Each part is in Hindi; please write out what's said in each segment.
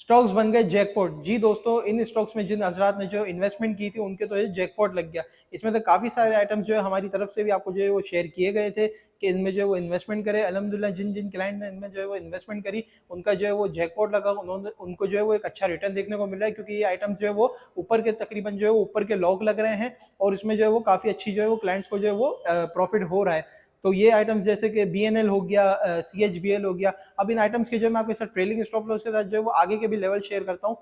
स्टॉक्स बन गए जैकपॉट। जी दोस्तों, इन स्टॉक्स में जिन हजरात ने जो इन्वेस्टमेंट की थी उनके तो ये जैकपॉट लग गया। इसमें तो काफ़ी सारे आइटम्स जो है हमारी तरफ से भी आपको जो है वो शेयर किए गए थे कि इनमें जो है वो इन्वेस्टमेंट करें। अल्हम्दुलिल्लाह जिन जिन क्लाइंट ने इनमें जो है वो इन्वेस्टमेंट करी उनका जो है वो जैकपॉट लगा, उन्होंने उनको जो है वो एक अच्छा रिटर्न देखने को मिल रहा है, क्योंकि ये आइटम्स जो है वो ऊपर के तकरीबन जो है वो ऊपर के लॉक लग रहे हैं और इसमें जो है वो काफ़ी अच्छी जो है वो क्लाइंट्स को जो है वो प्रॉफिट हो रहा है। तो ये आइटम्स जैसे कि BNL हो गया, CHBL हो गया। अब इन आइटम्स के जो मैं आपके साथ ट्रेलिंग स्टॉप लॉस के साथ जो है वो आगे के भी लेवल शेयर करता हूँ।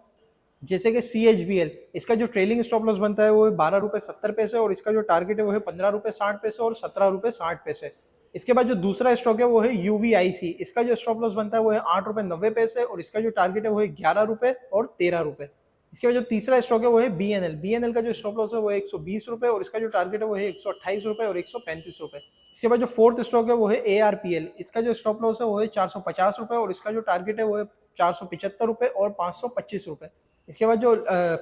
जैसे कि CHBL, इसका जो ट्रेलिंग स्टॉप लॉस बनता है वो 12 रुपये 70 पैसे और इसका जो टारगेट है वो है 15 रुपये 60 पैसे और 17 रुपये 60 पैसे। इसके बाद जो दूसरा स्टॉक है वो है UVIC, इसका जो स्टॉप लॉस बनता है वो है 8 रुपये 90 पैसे और इसका जो टारगेट है वो है 11 रुपये और 13 रुपये। इसके बाद जो तीसरा स्टॉक है वो है BNL का जो स्टॉप लॉस है वो है 120 रुपये और इसका जो टारगेट है वो है 128 रुपये और 135 रुपये। इसके बाद जो फोर्थ स्टॉक है वो है ARPL, इसका जो स्टॉप लॉस है वो है 450 रुपये और इसका जो टारगेट है वो है 475 रुपये और 525 रुपये। इसके बाद जो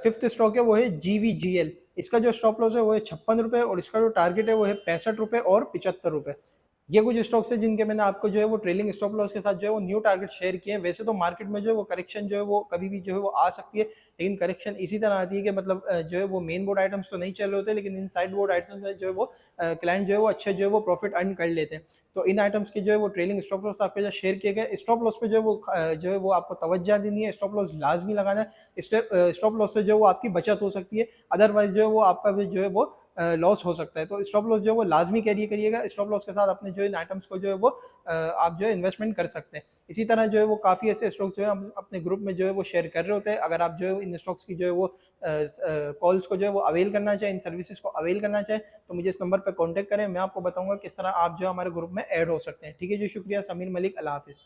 फिफ्थ स्टॉक है वो है GVGL, इसका जो स्टॉप लॉस है वो है 56 रुपये और इसका जो टारगेट है वो है 65 रुपये और 75 रुपये। ये कुछ स्टॉक्स है जिनके मैंने आपको जो है वो ट्रेलिंग स्टॉप लॉस के साथ जो है वो न्यू टारगेट शेयर किए हैं। वैसे तो मार्केट में जो है वो करेक्शन जो है वो कभी भी जो है वो आ सकती है, लेकिन करेक्शन इसी तरह आती है कि मतलब जो है वो मेन बोर्ड आइटम्स तो नहीं चल रहे होते, लेकिन इन साइड बोर्ड आइटम्स में जो है वो क्लाइंट जो है वो अच्छे जो है वो प्रॉफिट अर्न कर लेते हैं। तो इन आइटम्स के जो है वो ट्रेलिंग स्टॉप लॉस आपके साथ शेयर किए गए। स्टॉप लॉस पे जो है वो आपको तवज्जो देनी है, स्टॉप लॉस लाजमी लगाना है। स्टॉप लॉस से जो है वो आपकी बचत हो सकती है, अदरवाइज जो है वो आपका भी जो है वो लॉस हो सकता है। तो स्टॉप लॉस जो है वो लाजमी कैरी करिएगा। स्टॉप लॉस के साथ अपने जो इन आइटम्स को जो है वो आप जो है इन्वेस्टमेंट कर सकते हैं। इसी तरह जो है वो काफ़ी ऐसे स्टॉक्स जो है हम अपने ग्रुप में जो है वो शेयर कर रहे होते हैं। अगर आप जो है इन स्टॉक्स की जो है वो कॉल्स को जो है वो अवेल करना चाहें, इन सर्विसेज को अवेल करना चाहें, तो मुझे इस नंबर पर कॉन्टैक्ट करें। मैं आपको बताऊंगा किस तरह आप जो है हमारे ग्रुप में ऐड हो सकते हैं। ठीक है जी, शुक्रिया। समीर मलिक, अल्लाह हाफिज़।